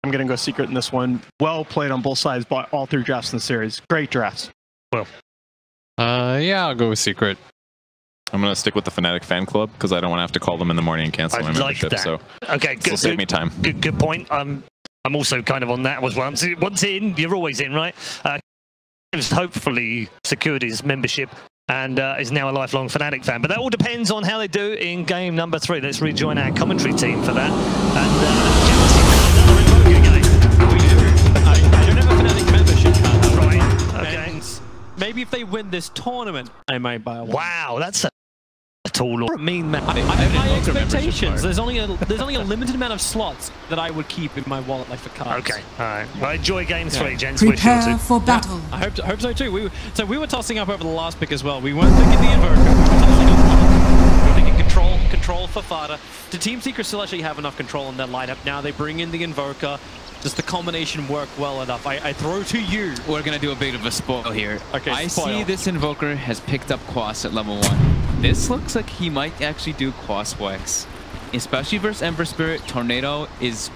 I'm going to go Secret in this one. Well played on both sides by all 3 drafts in the series. Great drafts. Well, yeah, I'll go with Secret. I'm going to stick with the Fnatic fan club because I don't want to have to call them in the morning and cancel my membership. That. So okay, it'll save me time. Good point. I'm also kind of on that as well. Once in, you're always in, right? Hopefully secured his membership and is now a lifelong Fnatic fan. But that all depends on how they do in game number 3. Let's rejoin our commentary team for that. I don't have a Fnatic membership card. Right. Okay. And maybe if they win this tournament, I might buy one. Wow, that's a tall or mean man. I have high expectations. There's only a limited amount of slots that I would keep in my wallet, like for cards. Okay, all right. Well, enjoy game 3, gents. Prepare for battle. Yeah, I hope so too. We were tossing up over the last pick as well. We weren't thinking the Invoker. We were tossing up. We were thinking control for Fada. Did Team Secret still actually have enough control in their lineup? Now they bring in the Invoker. Does the combination work well enough? I throw to you. We're going to do a bit of a spoil here. Okay, I spoil. see this Invoker has picked up Quas at level 1. This looks like he might actually do Quas Wax. Especially versus Ember Spirit, Tornado is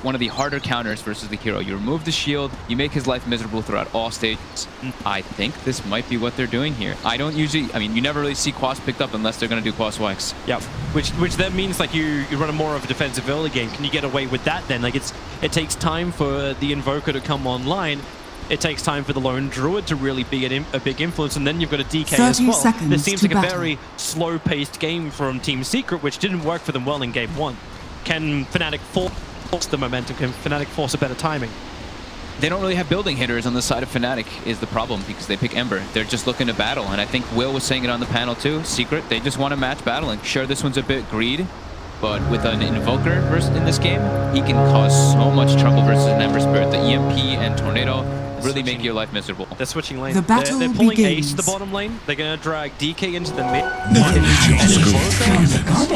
one of the harder counters versus the hero. You remove the shield, you make his life miserable throughout all stages. I think this might be what they're doing here. I don't usually, I mean, you never really see Quas picked up unless they're going to do Quas Wax. Yeah, which then means like you run a more of a defensive early game. Can you get away with that then? Like it takes time for the Invoker to come online. It takes time for the Lone Druid to really be a big influence, and then you've got a DK as well. This seems like a very slow-paced game from Team Secret, which didn't work for them well in game 1. Can Fnatic force the momentum? Can Fnatic force a better timing? They don't really have building hitters on the side of Fnatic is the problem because they pick Ember. They're just looking to battle, and I think Will was saying it on the panel too. Secret, they just want to match battling. Sure, this one's a bit greed, but with an Invoker in this game, he can cause so much trouble versus an Ember Spirit. The EMP and Tornado really make your life miserable. They're switching lanes. The battle they're pulling begins. Ace to the bottom lane. They're going to drag DK into the mid.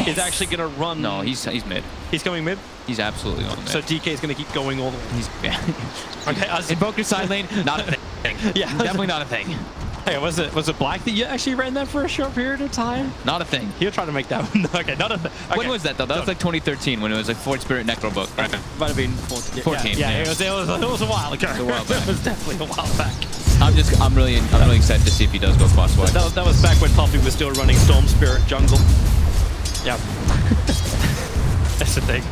Is actually going to run. No, he's mid. He's going mid? He's absolutely on mid. So DK is going to keep going all the way. Okay, Invoker side lane, not a thing. Yeah, definitely not a thing. Hey, was it Black that you actually ran that for a short period of time? Not a thing. You're trying to make that one. Okay, not a thing. Okay. When was that though? That was like 2013 when it was like Fort Spirit Necro book. Right? Might have been 14. 14. Yeah, it was a while ago. It was a while back. It was definitely a while back. I'm really excited to see if he does go Quas Wax. That was back when Poppy was still running Storm Spirit jungle. Yeah. That's the thing.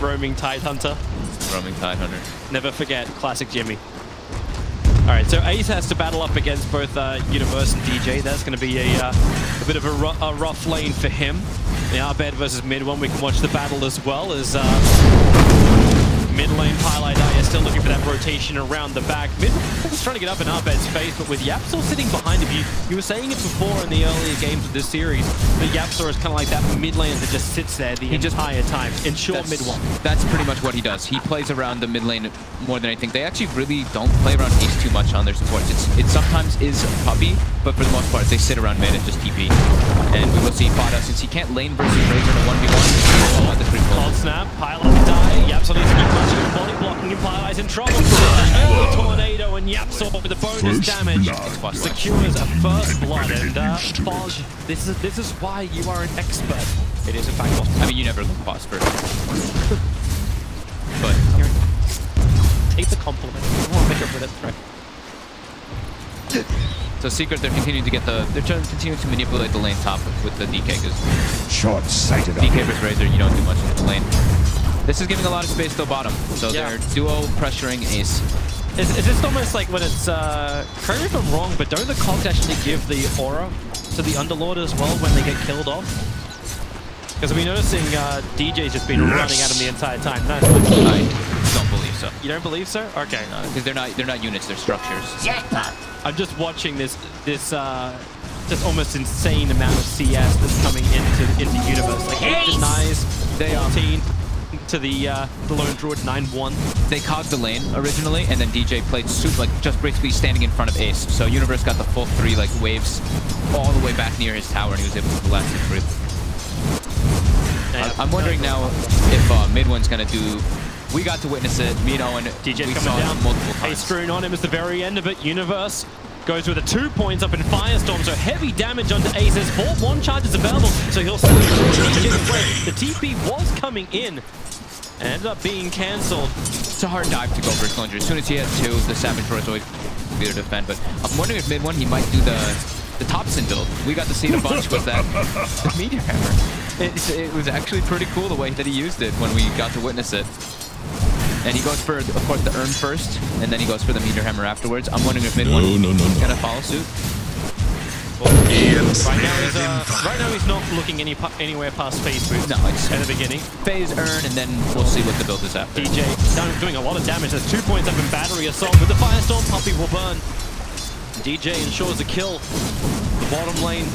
Roaming Tidehunter. Roaming Tidehunter. Never forget, classic Jimmy. Alright, so Ace has to battle up against both Universe and DJ. That's going to be a bit of a rough lane for him. The Arbed versus MidOne, we can watch the battle as well as mid lane Pylite is still looking for that rotation around the back. Mid was trying to get up in Arbed's face, but with Yapsor sitting behind him, you were saying it before in the earlier games of this series, but Yapsor is kind of like that mid lane that just sits there the entire time. Ensure mid-one. That's pretty much what he does. He plays around the mid lane more than anything. They actually really don't play around Ace too much on their supports. It sometimes is Puppy, but for the most part, they sit around mid and just TP. And we will see Fada, since he can't lane versus Razor in a 1v1, the creep Cold snap, Pylite die, Yapsor needs to get much of body blocking, and Pylite's in trouble. Early tornado, and Yapsor with the bonus damage secures a first blood. And Fozz, this is why you are an expert. It is in fact possible. I mean, you never go Fozz first. But take the compliment. I want to make up with it, right? So Secret, they're continuing to get continuing to manipulate the lane top with the DK because short-sighted DK versus Razor, you don't do much in the lane. This is giving a lot of space to bottom, so they're duo pressuring Ace. Is this almost like when it's, correct me if I'm wrong, but don't the cogs actually give the aura to the Underlord as well when they get killed off? Because we're noticing DJ's just been running at him the entire time. No, I don't believe so. You don't believe so? Okay. Because they're not units, they're structures. I'm just watching this just almost insane amount of CS that's coming into Universe. Like it denies 14 to the Lone Druid 9-1. They cogged the lane originally, and then DJ played just basically standing in front of Ace. So Universe got the full 3 waves all the way back near his tower, and he was able to last it through. I'm wondering now if MidOne's gonna do. We got to witness it. MidOne, DJ's we coming saw down. it multiple times. Ace strewn on him at the very end of it. Universe goes with the 2 points up in Firestorm, so heavy damage onto Ace. There's 4-1 charges available, so he'll still DJ's way. The TP was coming in, ended up being cancelled. It's a hard dive to go versus Lunger. As soon as he has two, the Savage Roar is always easier to defend. But I'm wondering if MidOne he might do the Thompson build. We got to see it a bunch with that Meteor Hammer. It was actually pretty cool the way that he used it when we got to witness it. And he goes for, of course, the Urn first, and then he goes for the Meteor Hammer afterwards. I'm wondering if MidOne gonna follow suit. Well, right now he's not looking anywhere past phase boost. No, it's at the beginning. Phase Urn, and then we'll see what the build is after. DJ doing a lot of damage. There's 2 points up in battery assault, but the Firestorm Puppy will burn. DJ ensures a kill. The bottom lane.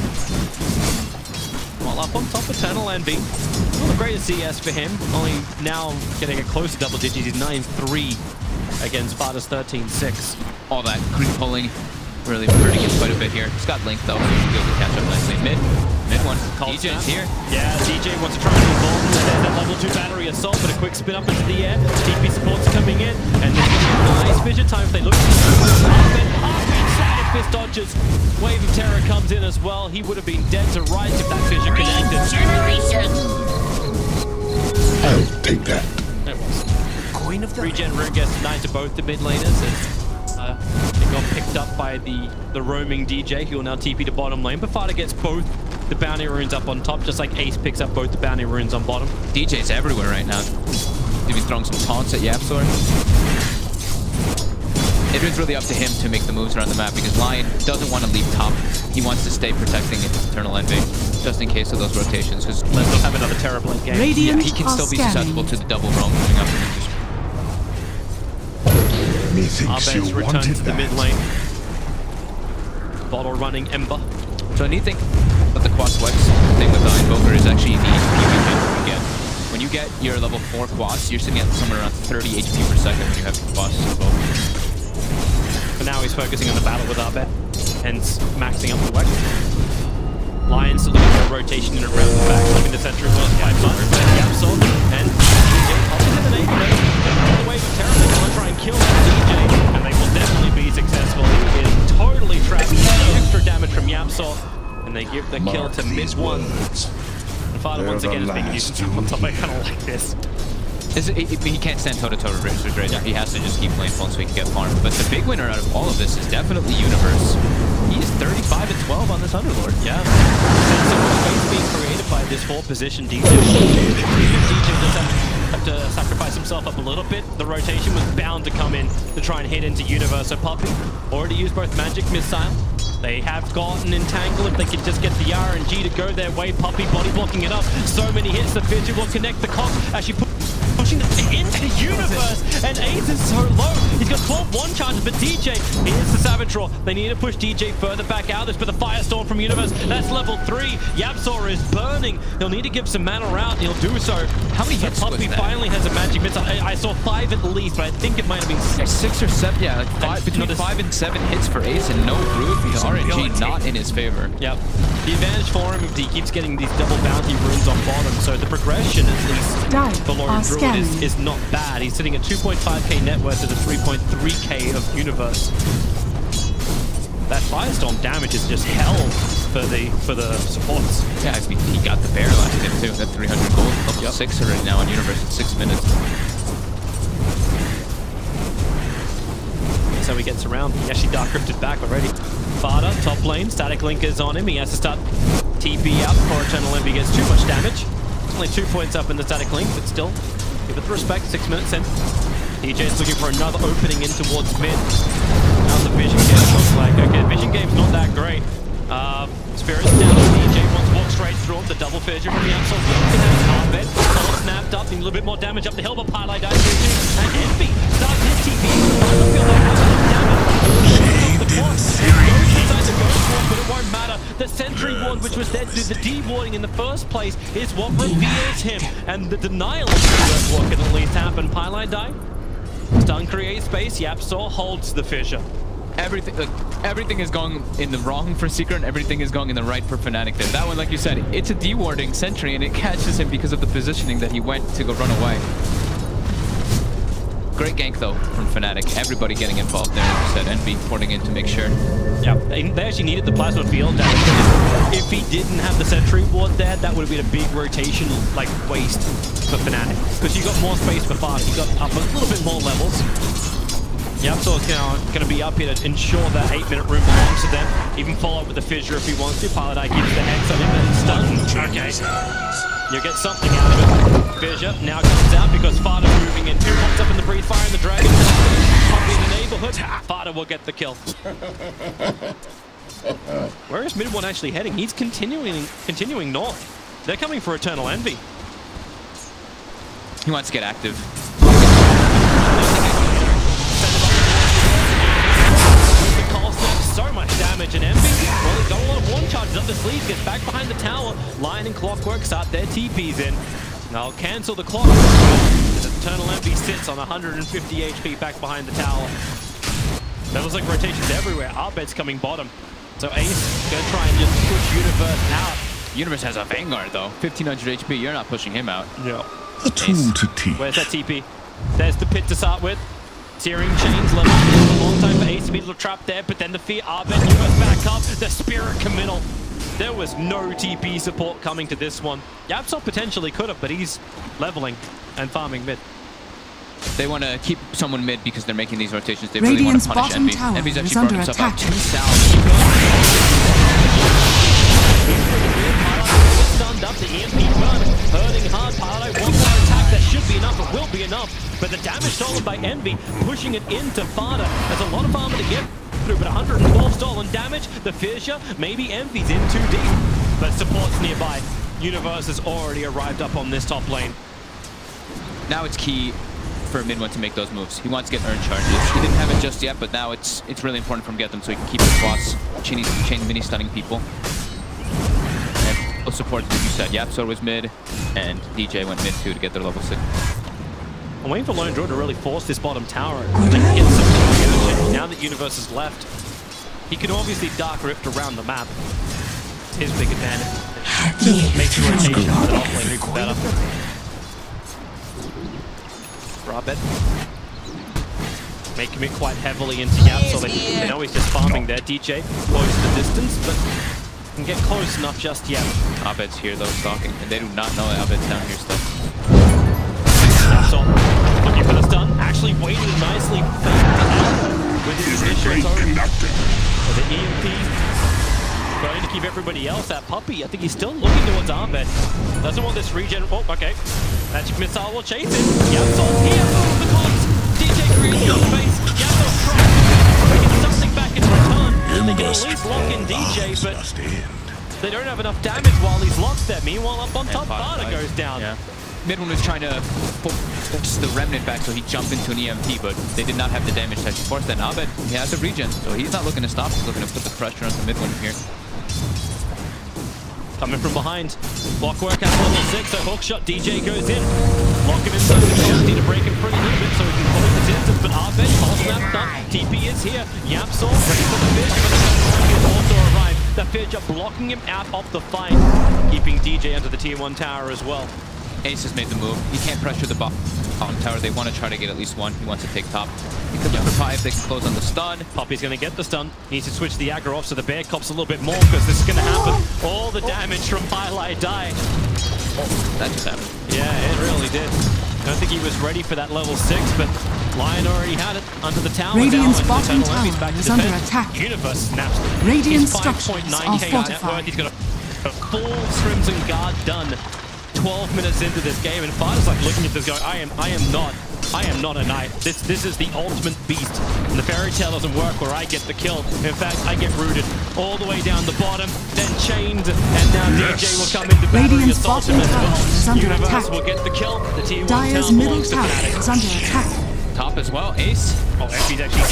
While up on top, Eternal Envy. Not the greatest CS for him. Only now getting a close to double digits. He's 9-3 against Sparta's 13-6. All that creep pulling really hurting him quite a bit here. He's got Link though, so he should be able to catch up nicely. MidOne. DJ's here. Yeah, DJ wants to try and evolve. There's that level 2 battery assault, but a quick spin up into the air. TP support's coming in, and this is a nice vision time if they look. Fist dodges. Wave of Terror comes in as well. He would have been dead to rights if that vision connected. I'll take that. It was. Regen Rune gets denied to both the mid laners. They got picked up by the roaming DJ, who will now TP to bottom lane. But Fada gets both the bounty runes up on top, just like Ace picks up both the bounty runes on bottom. DJ's everywhere right now. Maybe throwing some taunts at YapzOr. It is really up to him to make the moves around the map because Lion doesn't want to leave top. He wants to stay protecting Eternal Envy just in case of those rotations. Because let's not have another Terrorblade game. Yeah, he can still be susceptible to the double roam coming up. Abed's return to the mid lane. Bottle running Ember. So the neat thing of the Katowice thing with the Invoker is actually the HP you get. When you get your level 4 quads, you're sitting at somewhere around 30 HP per second when you have quads as well. But now he's focusing on the battle with Abed, hence maxing up the Wex. Lions looking for a rotation in and around the back, leaving the sentry was by YapzOr, and DJ popping in the nade, all the way to Terror. They want to try and kill DJ, and they will definitely be successful. He is totally trapped. Extra damage from YapzOr, and they give the kill to MidOne. And Fada once again is being used on top. I kind of like this. He can't stand toe-to-toe with Rangers right now. He has to just keep playing phone so he can get farmed. But the big winner out of all of this is definitely Universe. He is 35-12 on this Underlord. Yeah. There's so much space being created by this 4th position DJ. DJ just have to sacrifice himself up a little bit. The rotation was bound to come in to try and hit into Universe. So Puppy already used both Magic Missile. They have gotten Entangle if they could just get the RNG to go their way. Puppy body blocking it up. So many hits. The Fidget will connect the cock as she pushing into the Universe, and Ace is so low. He's got 12 one charges, but DJ, here's the Savage Roar. They need to push DJ further back out. There's but the Firestorm from Universe. That's level 3. YapzOr is burning. He'll need to give some mana out, and he'll do so. How many hits Puppy finally has a Magic Missile. I saw 5 at least, but I think it might have been 6 or 7. Yeah, like between 5 and 7 hits for Ace, and no Brood. The RNG not in his favor. Yep. The advantage for him is he keeps getting these double bounty runes on bottom, so the progression at least for Lauren Druid is not bad. He's sitting at 2.5k net worth to the 3.3k of Universe. That Firestorm damage is just hell for the supports. Yeah, I mean, he got the bear last hit too. That 300 gold, level 6 already now on Universe in 6 minutes. So he gets around. He actually Dark Crypted back already. Fada, top lane, Static Link is on him. He has to start TP out before Eternal Envy gets too much damage. Only 2 points up in the Static Link, but still, give it the respect. 6 minutes in. DJ's looking for another opening in towards mid. How's the Vision game looks like? Okay, Vision game's not that great. Spirit's down. DJ wants to walk straight through him. The double fissure from the absolute Abed. Snapped up, a little bit more damage up the hill, but Pilot dies too. And Envy starts his TP. But it won't matter. The Sentry Ward, which was there to do the de-warding in the first place, is what reveals him. And the denial of the what can at least happen. Pilot die. Stun creates space. YapzOr holds the fissure. Everything is going in the wrong for Secret, and everything is going in the right for Fnatic there. That one, like you said, it's a de-warding Sentry, and it catches him because of the positioning that he went to go run away. Great Great gank though from Fnatic. Everybody getting involved there. As you said, Envy porting in to make sure. Yeah, they actually needed the plasma field damage. If he didn't have the sentry ward there, that would have been a big rotation, like, waste for Fnatic. Because you got more space for fast, you got up a little bit more levels. Yapsor's going to be up here to ensure that 8-minute room belongs to them. Even follow up with the fissure if he wants to. Pilot Eye gives the X on him and stun. Okay. You get something out of it. Fissure now comes out because Fada's moving in. Two pops up in the breathe fire and the dragon. Pop in the neighborhood. Fada will get the kill. Where is MidOne actually heading? He's continuing north. They're coming for Eternal Envy. He wants to get active. So much damage, and Envy, well, he's got a lot of one charges up the sleeve, gets back behind the tower. Lion and Clockwork start their TPs in. Now cancel the clock. Eternal Envy sits on 150 HP back behind the tower. That looks like rotations everywhere. Arbed's coming bottom. So Ace gonna try and just push Universe out. Universe has a Vanguard though. 1500 HP, you're not pushing him out. Yeah. A tool to teach. Where's that TP? There's the pit to start with. Searing chains level. A long time for Ace to be a little trapped there, but then the fear Arbed, Universe back up. The Spirit committal. There was no TP support coming to this one. Yapsol potentially could have, but he's leveling and farming mid. They want to keep someone mid because they're making these rotations. They really want to punish Envy. Envy's actually brought himself out to the south. Stunned up, the EMP gun, hurting hard. Pilot one more attack, that should be enough, it will be enough. But the damage stolen by Envy, pushing it into Fada. There's a lot of armor to get through, but 112 stolen damage. The Fissure, maybe Envy's in too deep, but support's nearby. Universe has already arrived up on this top lane. Now it's key for MidOne to make those moves. He wants to get earned charges. He didn't have it just yet, but now it's really important for him to get them so he can keep his boss chain mini stunning people. And both support, as you said, Yapsor was mid, and DJ went mid too to get their level 6. I'm waiting for Lone Draw to really force this bottom tower and get some conversion. Now that Universe is left, he can obviously Dark Rift around the map. It's his big advantage. Makes the rotation of the offlane better. Rabed may commit quite heavily into Yap, so they know he's just farming there. DJ close the distance, but can get close enough just yet. Abed's here though, stalking, and they do not know that Abed's down here still. So, looking for the stun, actually waited nicely with his initial turret. So the EMP going to keep everybody else at Puppy. I think he's still looking towards Arbed. Doesn't want this regen. Oh, okay. Magic Missile will chase him. Yapsol's here. Oh, the cops. DJ creates no space. Yapsol's trying to get something back in return. They can at least lock in DJ, but they don't have enough damage while he's locked there. Meanwhile, up on top, Fada goes down. Yeah. MidOne was trying to force the remnant back so he jumped into an EMP, but they did not have the damage to force that. Abed, he has a regen, so he's not looking to stop. He's looking to put the pressure on the MidOne here. Coming from behind. Clockwork at level 6, so hookshot. DJ goes in. Lock him inside the shot. Need to break him free a little bit so he can close his distance. But Arbed, pulse snap done. TP is here. Yapsol ready for the fish, but the also arrived. The fish are blocking him out of the fight, keeping DJ under the tier 1 tower as well. Ace has made the move. He can't pressure the bottom tower. They want to try to get at least one. He wants to take top. He could look for Pi if they can close on the stun. Poppy's going to get the stun. Needs to switch the aggro off so the bear cops a little bit more because this is going to happen. All the damage from Highlight Die. Oh, that just happened. Yeah, it really did. I don't think he was ready for that level 6, but Lion already had it under the tower. Radiant's bottom tower is under attack. Universe snaps. Radiant structures are fortified. He's got a full Crimson Guard done. 12 minutes into this game, and Fada's like looking at this going, I am not a knight. This is the ultimate beast. And the fairy tale doesn't work where I get the kill. In fact, I get rooted all the way down the bottom, then chained, and now DJ will come into battery Radiant's assault him bottom tower is under Universe attack. will get the kill. The T1 Dire's town middle belongs to tower Fnatic. is under attack. Top as well, Ace. Oh, FP's actually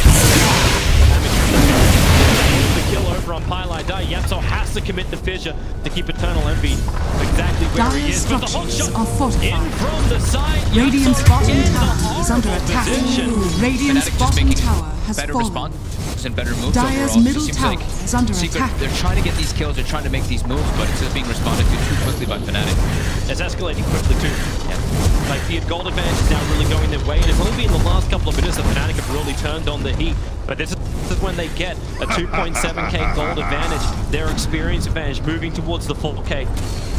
the kill over on Pylai Die. Yapso has to commit the fissure to keep Eternal Envy exactly where he is. But the hook shot in from the side. Radiant's bottom tower is under attack. Radiant's bottom tower has better fallen. response and better moves Dire's overall. middle Seems tower like is under Secret, attack. they're trying to get these kills, they're trying to make these moves, but it's just being responded to too quickly by Fnatic. It's escalating quickly too. Yeah. Like the gold advantage is now really going their way, and it's only been the last couple couple of minutes, the Fnatic have really turned on the heat. But this is when they get a 2.7k gold advantage, their experience advantage, moving towards the 4k.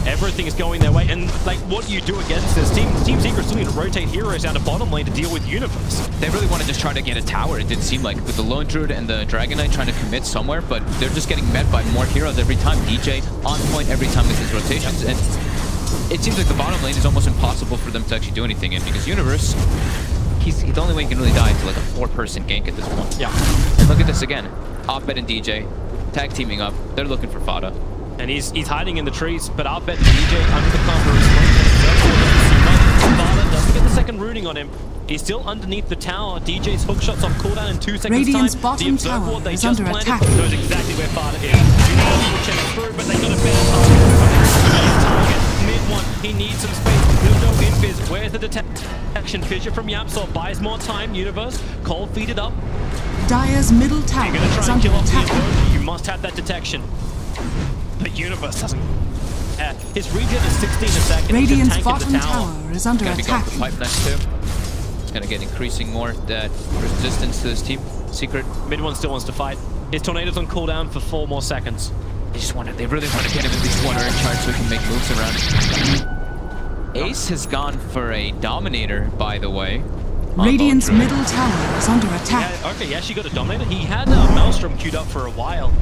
Everything is going their way, and like, what do you do against this? Team Secret still need to rotate heroes down to bottom lane to deal with Universe. They really want to just try to get a tower, it did seem like, with the Lone Druid and the Dragon Knight trying to commit somewhere, but they're just getting met by more heroes every time. DJ on point every time with his rotations, and it seems like the bottom lane is almost impossible for them to actually do anything in, because Universe, he's the only way he can really die to like a 4-person gank at this point. Yeah. And look at this again. Opbet and DJ tag teaming up. They're looking for Fada. And he's hiding in the trees, but I'll bet DJ under the cover is Fada doesn't get the second rooting on him. He's still underneath the tower. DJ's hook shots off cooldown in 2 seconds Radiant's time. bottom tower they is just under planted attack. knows exactly where Fada is. Will chase through, but they got a better target. MidOne, he needs some space. He'll go invis. Where's the detection? Fissure from Yapsor buys more time. Universe, cold feed it up. Dire's middle tower You're gonna is try and under kill off the attack. Invoker. You must have that detection. But Universe doesn't. His regen is 16 a second. Radiant's bottom tower is under Gonna be going attack. for pipe next too. It's gonna get increasing more that resistance to this team. Secret. MidOne still wants to fight. His tornado's on cooldown for 4 more seconds. They really want to get him at least 1 earn charge so he can make moves around it. Ace has gone for a Dominator, by the way. Radiant's middle tower is under attack. Yeah, okay, yeah, she got a Dominator. He had a Maelstrom queued up for a while.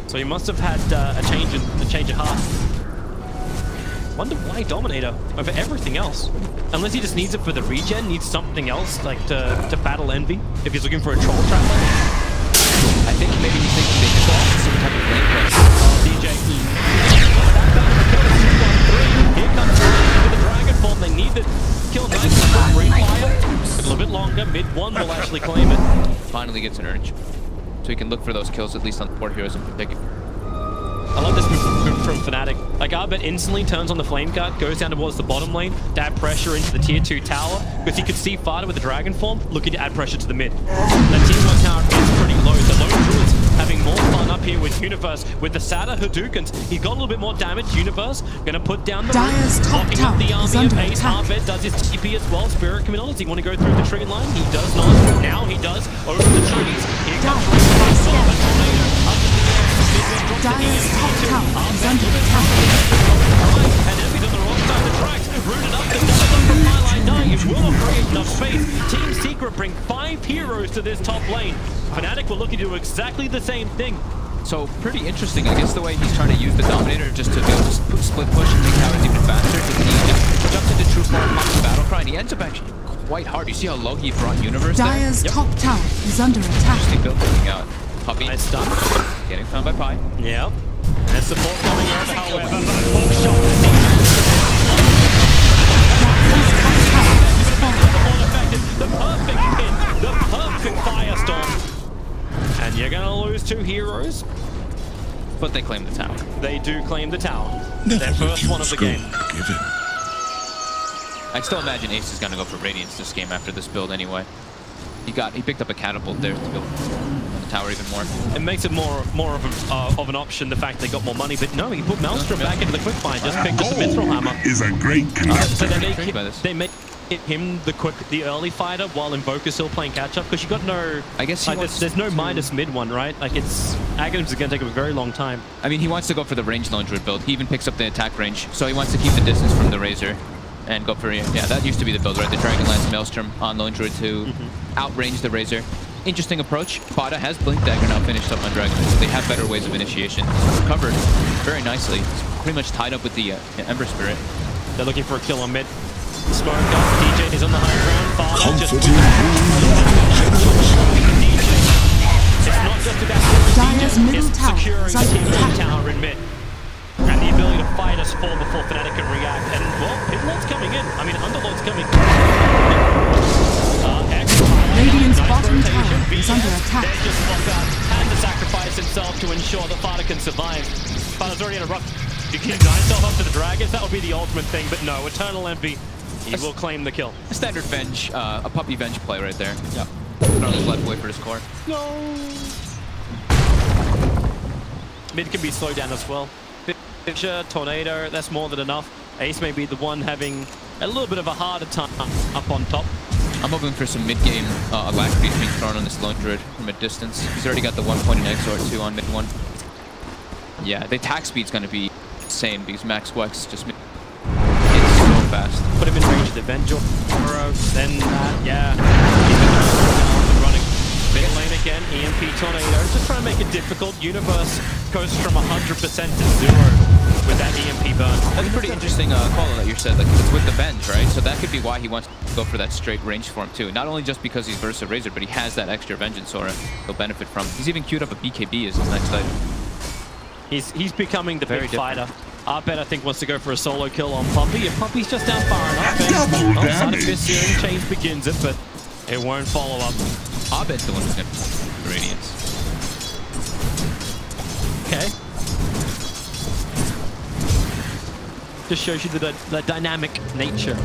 So he must have had a change of heart. Wonder why Dominator over everything else. Unless he just needs it for the regen, needs something else, like to battle Envy, if he's looking for a troll trapper. I think maybe he's thinking they just lost some type of lane press. DJ. Here comes with the Dragon Form. They need the kill nice and refire. A little bit longer. MidOne will actually claim it. Finally gets an urge. So he can look for those kills, at least on the 4 heroes in particular. I love this move from Fnatic. Like, Arbet instantly turns on the flame guard, goes down towards the bottom lane to add pressure into the tier 2 tower, because he could see Fada with the Dragon Form looking to add pressure to the mid. That teamwork tower is pretty low. The Lone Druid's having more fun up here with Universe. With the Sada Hadoukens, he's got a little bit more damage. Universe gonna put down the Dire's top locking up the tower is army of under Ace. attack. Arbet does his TP as well. Spirit Communal, does he want to go through the tree line? He does not. Now he does. Over the trees. Here comes Tornado. Dire's top tower is under attack. And Envy's on the wrong side of the tracks, rooted up, the double up from Highline dying. It will not create enough space. Team Secret bring 5 heroes to this top lane. Fnatic will look to do exactly the same thing. So pretty interesting, I guess, the way he's trying to use the Dominator just to be able to split push and take towers even faster. He just jumps into true form, pops the battle cry, and he ends up actually quite hard. You see how low he brought Universe there? Dire's top tower is under attack. Interesting build looking out. Puppy Nice stun. getting found by Pi. Yep. And support coming over, however. But hook shot to the the perfect pin, the perfect firestorm. And you're gonna lose 2 heroes. But they claim the tower. They do claim the tower. Their first one of the game. I still imagine Ace is gonna go for Radiance this game after this build anyway. He picked up a catapult there to build the tower even more. It makes it more of an option, the fact they got more money, but no, he put Maelstrom back into the quickfire, just picked up the Mithril Hammer. Is a great So conductor. they make him the early fighter while Invoker still playing catch up, because you got no. I guess there's no Midas MidOne, right? Like, it's Aghanim's is gonna take a very long time. I mean, he wants to go for the range Lone Druid build. He even picks up the attack range, so he wants to keep the distance from the Razor and go for, yeah, that used to be the build, right? The Dragonlance Maelstrom on Lone Druid to outrange the Razor. Interesting approach. Fada has Blink Dagger now finished up on Dragonlance, so they have better ways of initiation. Recovered very nicely. It's pretty much tied up with the Ember Spirit. They're looking for a kill on mid. Smoke up, DJ is on the high ground. Fada just... It's not just about Dire's middle it's tower securing is under the attack. tower in mid. And the ability to fight us fall before Fnatic can react. And, well, Pitlock's coming in. I mean, Underlord's coming. Radiant's Nice bottom rotation. tower is under BS, attack. They're just locked out. Had to sacrifice himself to ensure that Fada can survive. Fada's already in a rough... You keep himself up to the Dragons, that would be the ultimate thing. But no, Eternal Envy, he will claim the kill. A standard Venge, a puppy Venge play right there. Yeah. Put on his left way for his core. No. Mid can be slowed down as well. Fissure, Tornado, that's more than enough. Ace may be the one having a little bit of a harder time up on top. I'm hoping for some mid-game alacrities being thrown on this lone druid from a distance. He's already got the 1 point in exort 2 on mid-1. Yeah, the attack speed's going to be insane because Max Wex just it's so fast. Put him in range of the Vengeance. Then, yeah, he's been running. Mid lane again, EMP Tornado. Just trying to make it difficult. Universe goes from 100% to 0 with that EMP burn. That's a pretty interesting call that you said. Like, it's with the Venge, right? So that could be why he wants to go for that straight range form too. Not only just because he's Versa Razor, but he has that extra Vengeance aura he'll benefit from. He's even queued up a BKB as his next item. He's becoming the Very big different. fighter. Arbet, I think, wants to go for a solo kill on Puppey. If Puppey's just down far enough, Double Side damage. of Fist Searing Change begins it, but it won't follow up. Abed's the one who's going to Radiance. Okay. Just shows you the dynamic nature.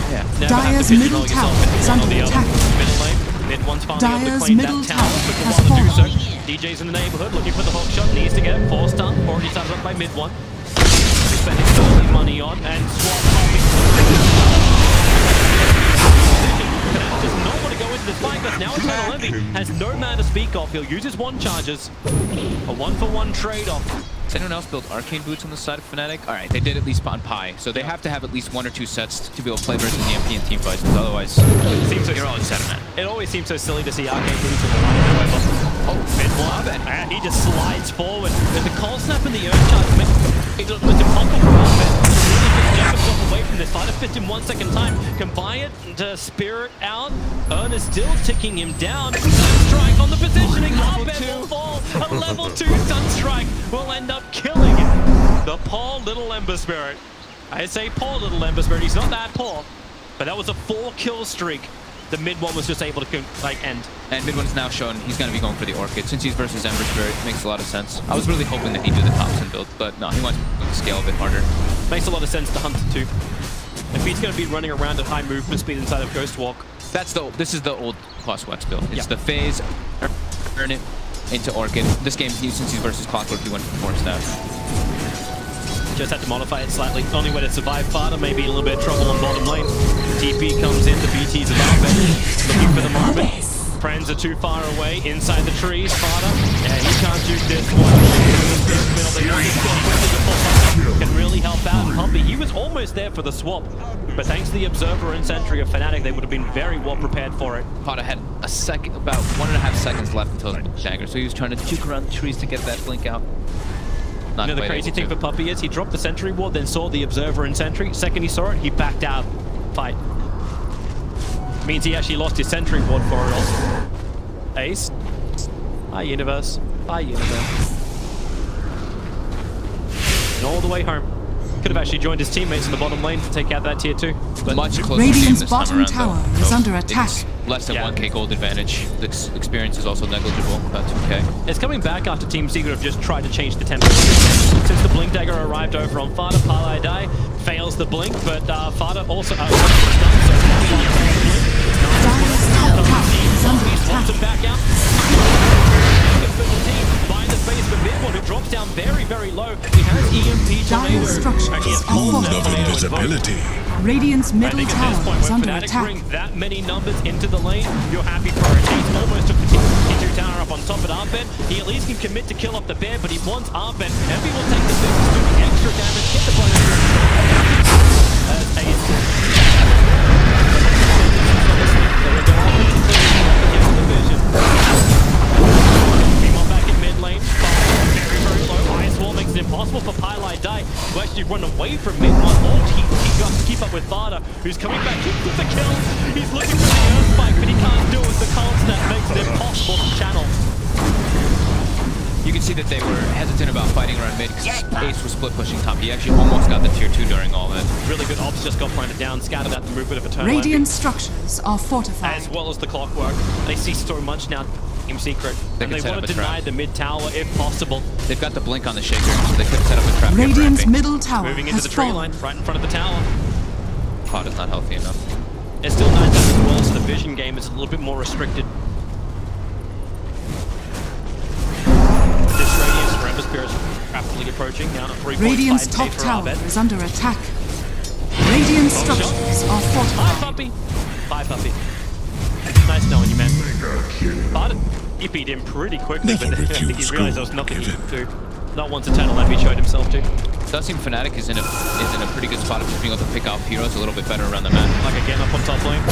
Yeah. Never have Dire's to middle pigeonhole tower yourself is into one or under the other. attack. Middle lane, mid one's finally able to Dire's claim middle that tower. tower Took a has while to do so. fallen. DJ's in the neighborhood looking for the hook shot. Needs to get it. 4 stun. Already started up by mid one. Spending early money on and swap Puppey. Does not want to go into this fight because now Eternal Envy has no man to speak of. He'll use his 1 charges. A 1-for-1 trade-off. Has anyone else built Arcane Boots on the side of Fnatic? Alright, they did at least on Pi, so they have to have at least 1 or 2 sets to be able to play versus EMP in team fights, because otherwise It seems so you're always set, man. It always seems so silly to see Arcane Boots in the line, however. Oh, mid-one, and he just slides forward. With the cold snap and the urn charge, it was impossible for Arbet to really just jump himself away from this. Fighter Fist in 1 second time. Can buy it to Spirit out. Urn is still ticking him down. Strike on the positioning. Arbet will fall. A level 2 stun strike will end up killing the poor little Ember Spirit. I say poor little Ember Spirit. He's not that poor, but that was a 4-kill streak. The mid one was just able to end. And mid one's now shown he's going to be going for the Orchid. Since he's versus Ember Spirit, it makes a lot of sense. I was really hoping that he'd do the Thompson build, but no, he wants to scale a bit harder. Makes a lot of sense to hunt too. If he's going to be running around at high movement speed inside of Ghost Walk. This is the old Plus Wex build. It's Yeah. the phase, earn it into Orchid. This game, since he's versus Clockwork, he went for 4 staff. Just had to modify it slightly. Only way to survive Fada, maybe a little bit of trouble on bottom lane. TP comes in, the BT's about looking for the moment. Friends are too far away, inside the trees. Fada, yeah, he can't shoot this one. Can really help out. And Puppey, he was almost there for the swap. But thanks to the Observer and Sentry of Fnatic, they would have been very well prepared for it. Pada had about 1.5 seconds left until the dagger, so he was trying to juke around the trees to get that blink out. You know the crazy thing for Puppey is he dropped the Sentry ward, then saw the Observer and Sentry. Second he saw it, he backed out. Fight. Means he actually lost his Sentry ward for it also. Ace. Bye, Universe. Bye, Universe. And all the way home. Could have actually joined his teammates in the bottom lane to take out that tier 2. But much closer Radiant's game this time bottom around, tower though. is under attack. It's less than Yeah. 1k gold advantage. The experience is also negligible, about 2k. it's coming back after Team Secret have just tried to change the tempo. Since the Blink Dagger arrived over on Fada, Palai Dai fails the Blink, but Fada also... Dire's top tower is under Wants him attack. back out. Find the space for mid-one, who drops down very, very low. He has EMP Dire structures and he has are pulled full. that of tornado invoke. invisibility. Radiant's I middle think at this tower point, is when under Fnatic attack. bring that many numbers into the lane, you're happy for it. He's almost took the T2 tower up on top of Arbet. He at least can commit to kill up the bear, but he wants Arbet. Envy will take the fix, doing extra damage, hit the bonus. As Ace. There we go. Gets the vision. Meanwhile, back in mid lane, very, very low. Ice Wall makes it impossible for Pylai Dai to actually run away from mid one. He got to keep up with Fada, who's coming back. He gets the kill. He's looking for the Earth Spike, but he can't do it. The cold snap makes it impossible to channel. You can see that they were hesitant about fighting around mid because Ace was split pushing top. He actually almost got the tier 2 during all that. Really good ops, just got planted down, scattered out the movement of Eternal Radiant Envy, structures are fortified. as well as the Clockwork. They see so much now. Team Secret, They and can they set want up to a deny trap. the mid tower if possible. They've got the blink on the shaker, so they could set up a trap. here for Radiant's Envy. middle tower Moving into has the tree fallen. line, right in front of the tower. Pada's not healthy enough. It's still 9 as well, so the vision game is a little bit more restricted. This radius for Ember Spirit's rapidly approaching, now 3.5k Radiant's top for tower Arbet. is under attack. Radiant structures are Hi, fortified. puppy. Bye, puppy. Nice knowing you, man. But he beat him pretty quickly, but I think he realized there was nothing he could do. Not once Eternal Envy showed himself to. It does seem Fnatic is in a pretty good spot of just being able to pick off heroes a little bit better around the map. Like again up on top lane.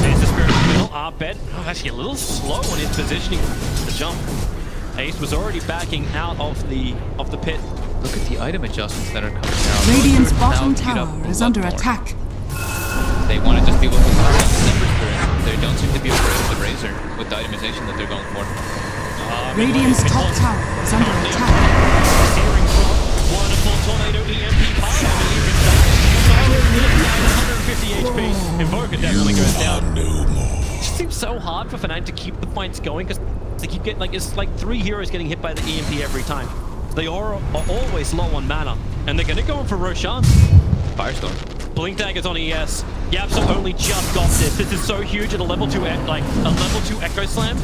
There's the Spirit in the middle. Arbed, actually a little slow on his positioning to jump. Ace was already backing out of the pit. Look at the item adjustments that are coming out. Radiant's Now bottom queued up tower is under Bloodborne. attack. They want to just be able to focus on the Ember Spirit. They don't seem to be afraid of the Razor with the itemization that they're going for. Radiant's top tower is under attack. Steering from wonderful tornado EMP power. 150 HP. Invoker definitely goes down. It just seems so hard for Fnatic to keep the fights going because they keep getting it's like 3 heroes getting hit by the EMP every time. They are always low on mana, and they're gonna go in for Roshan. Firestorm. Blink daggers on ES. Yapso only just got this. This is so huge at a level 2 Echo Slam.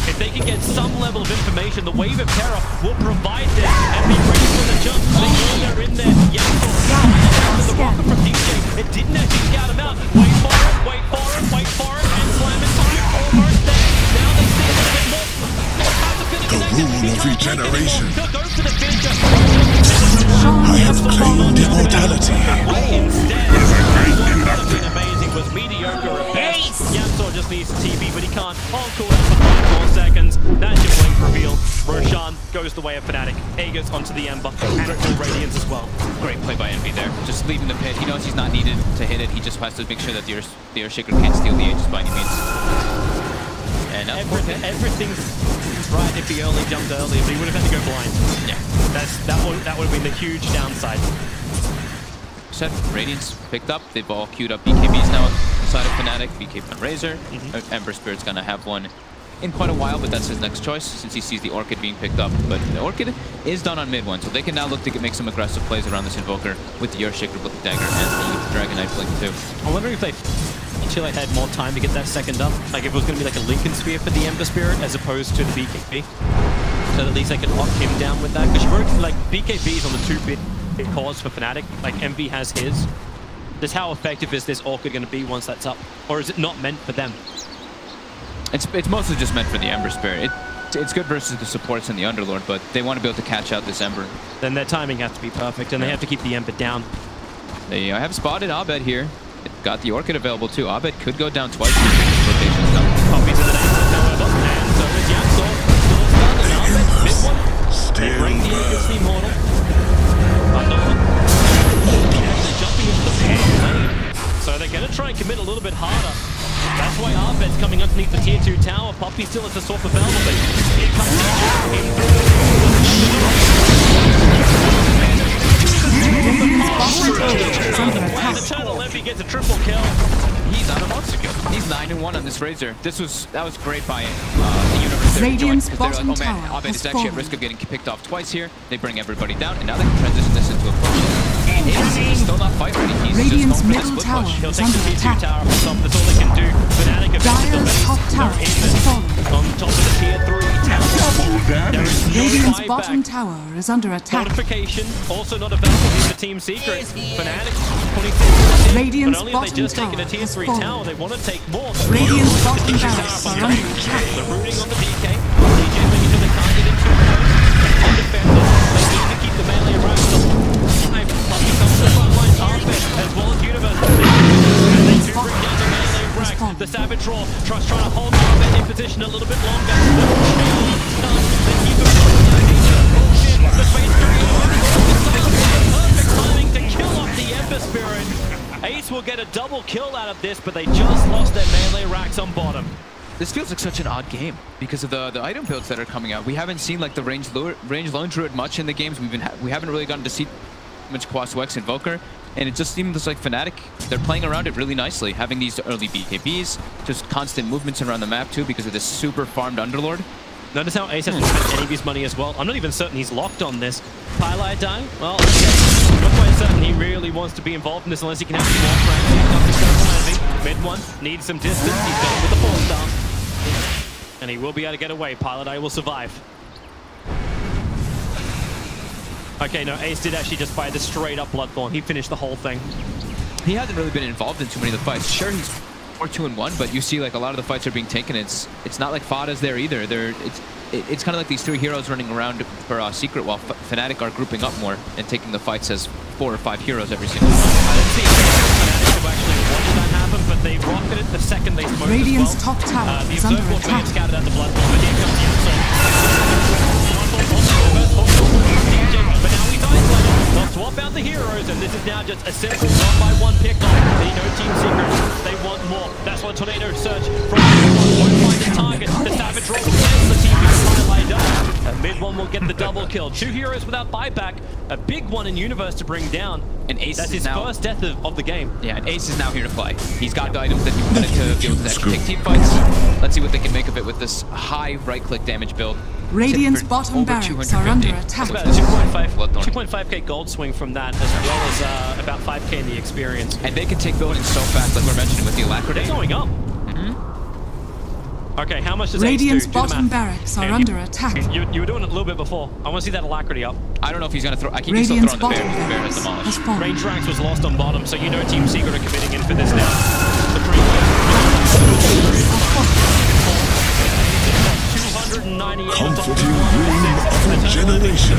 If they can get some level of information, the Wave of Terror will provide this and be ready for the jump. They know they're in there. Yapso, the rocket from DJ. It didn't actually scout him out. Wait for it, wait for it, wait for it, and slam it. Almost there. Now they see a little bit more. The rule of regeneration. They'll go for the finisher. I have claimed immortality. Instead, what would have been amazing was mediocre at best. Yapso just needs TP, but he can't. On cooldown for 5 more seconds. That's your blink reveal. Roshan goes the way of Fnatic. Aegis onto the Ember, and full Radiance as well. Great play by Envy there. Just leaving the pit. He knows he's not needed to hit it. He just has to make sure that the Earthshaker can't steal the Aegis by any means. And everything's right if he only jumped earlier, but he would have had to go blind. Yeah. That would have been the huge downside. Set Radiance picked up. They've all queued up BKBs now inside of Fnatic. BKB on Razor. Ember Spirit's gonna have one in quite a while, but that's his next choice since he sees the Orchid being picked up. But the Orchid is done on MidOne, so they can now look to make some aggressive plays around this Invoker with the Earthshaker, Blink Dagger, and the Dragon Knight Blink too. I'm wondering if they actually had more time to get that second up. Like if it was going to be like a Lincoln Spear for the Ember Spirit as opposed to the BKB. So at least they could lock him down with that. Because you work like BKBs on the 2 big cores for Fnatic. Like Envy has his. Just how effective is this Orchid going to be once that's up? Or is it not meant for them? It's mostly just meant for the Ember Spirit. It's good versus the supports and the Underlord, but they want to be able to catch out this Ember. Then their timing has to be perfect, and they have to keep the Ember down. They have spotted Abed here. It got the Orchid available too. Abed could go down twice in this rotation's done. Copy to the next, however, and so is Yapso. Still stunned, and Abed, MidOne. They bring the Aegis the Immortal. Underlord. Actually jumping into the lane. So they're going to try and commit a little bit harder. That's why Arbed's coming underneath the tier 2 tower. Puppy still has the swap available, but here comes Eternal Envy gets a triple kill. He's on a monster kill. He's 9-1 on this Razor. That was great by the Universe there. Radiant's Because they're like, bottom oh man, tower Abed has is actually at fallen. risk of getting picked off twice here. They bring everybody down, and now they can transition this into a push. He's still not fight ready. He's Radiant's just going for middle the split tower push. He'll is take under the tier 2 attack. tower from top. That's all they can do. Fnatic have Dire's the base. top tower They're has fallen. on top of the tier 3 tower. There is no Radiant's buyback. bottom tower is under attack. Notification also not available in the team secret. Fnatic 26. Radiant's But only if they bottom just taken a tower tier has 3 fallen. tower, they want to take more. Radiant's bottom barracks are under attack. The rooting on the DK. DJ making sure they can't get into it. And defenders, they need to keep the melee around them. Puppy comes to the front line, Arbed, as well as Universe. And they do bring down the melee rack. The Savage Roar trying to hold Arbed in position a little bit longer. They keep him the face perfect timing to kill off the Ember Spirit. Ace will get a double kill out of this, but they just lost their melee racks on bottom. This feels like such an odd game because of the item builds that are coming out. We haven't seen like the range lone druid much in the games. We haven't really gotten to see much Katowice Invoker, and it just seems like Fnatic, they're playing around it really nicely, having these early BKBs, just constant movements around the map too because of this super farmed Underlord. Notice how Ace hasn't spent any of his money as well. I'm not even certain he's locked on this. Pylite dying? Well, okay. Not quite certain he really wants to be involved in this unless he can have some more friends. MidOne needs some distance. He's going with the 4-star. And he will be able to get away. Pylite will survive. Okay, no, Ace did actually just buy the straight up Bloodborne. He finished the whole thing. he hasn't really been involved in too many of the fights. Sure, he's 4-2-1, but you see like a lot of the fights are being taken. It's not like Fada's there either. It's kind of like these three heroes running around for Secret, while Fnatic are grouping up more and taking the fights as 4 or 5 heroes every single time. I didn't see Fnatic have actually watched that happen, but they rocketed the second they smoked Radiant's as well. top tower The is under Observer may have attack. scouted out the Bloodborne, but here comes the but now he's isolated. They'll swap out the heroes, and this is now just a simple 1-by-1 pick-off. They know Team Secret. They want more. That's why Tornado search from won't find the target. The Savage roll against the team highlight up. And MidOne will get the double kill. 2 heroes without buyback. A big one in Universe to bring down. And Ace That's is his now, first death of the game. Yeah, and Ace is now here to play. He's got the items that he wanted to be able to actually take team fights. Let's see what they can make of it with this high right-click damage build. Radiant's bottom barracks are under attack. About a 2.5k gold swing from that, as well as about 5k in the experience. And they can take buildings so fast, like we're mentioning with the Alacrity. They're going up. Okay, how much does Radiant's Ace do? bottom barracks are under attack. You were doing it a little bit before. I want to see that Alacrity up. I don't know if he's going to throw... I think he's still Radiant's throwing the bottom bear. The bear has barracks demolished. has fallen. Range ranks was lost on bottom, so you know Team Secret are committing in for this now. The pre 298. Comforting dream of a generation.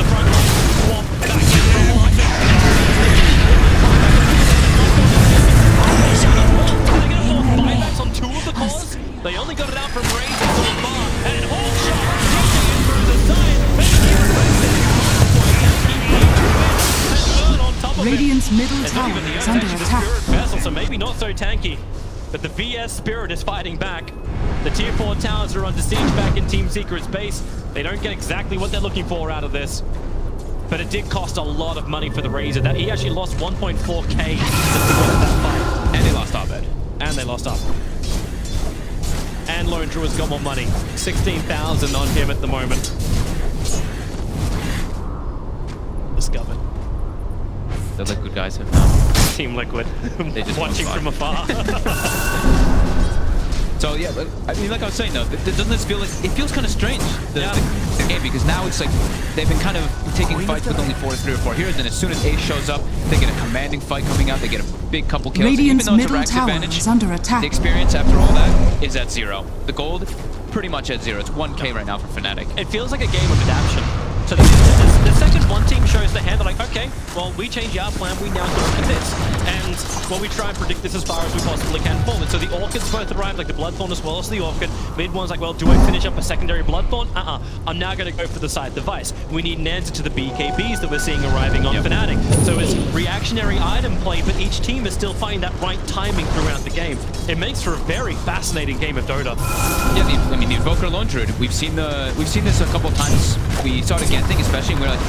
Buybacks on 2 of the cores. They only got it out from range so far. And hold shot. In for the side. Radiant's middle tower is under attack. Vessel, so maybe not so tanky. But the VS Spirit is fighting back. The tier 4 towers are under siege back in Team Secret's base. They don't get exactly what they're looking for out of this. But it did cost a lot of money for the Razor. That he actually lost 1.4k just to win that fight. And they lost Abed. And they lost up. And Lone Druid's got more money. 16,000 on him at the moment. Discovered. The Liquid guys have found. Team Liquid. They just watching from afar. So yeah, but, I mean, like I was saying though, doesn't this feel like, it feels kind of strange, the game, because now it's like, they've been kind of taking fights with only 3 or 4 heroes, and as soon as Ace shows up, they get a commanding fight coming out, they get a big couple kills. Radiant's Even though it's a middle Rax tower advantage, is under attack. the experience after all that is at 0. The gold, pretty much at 0. It's 1k right now for Fnatic. It feels like a game of adaptation. So the second one team shows the hand, they're like, okay, well, we change our plan, we now look at this. And, well, we try and predict this as far as we possibly can forward. So the Orchids both arrive, like the Bloodthorn as well as the Orchid. MidOne's like, well, do I finish up a secondary Bloodthorn? I'm now going to go for the side device. We need an answer to the BKBs that we're seeing arriving on Fnatic. So it's reactionary item play, but each team is still finding that right timing throughout the game. It makes for a very fascinating game of Dota. Yeah, I mean, the Invoker Lone Druid, we've seen this a couple times. We saw it again, especially when we're like,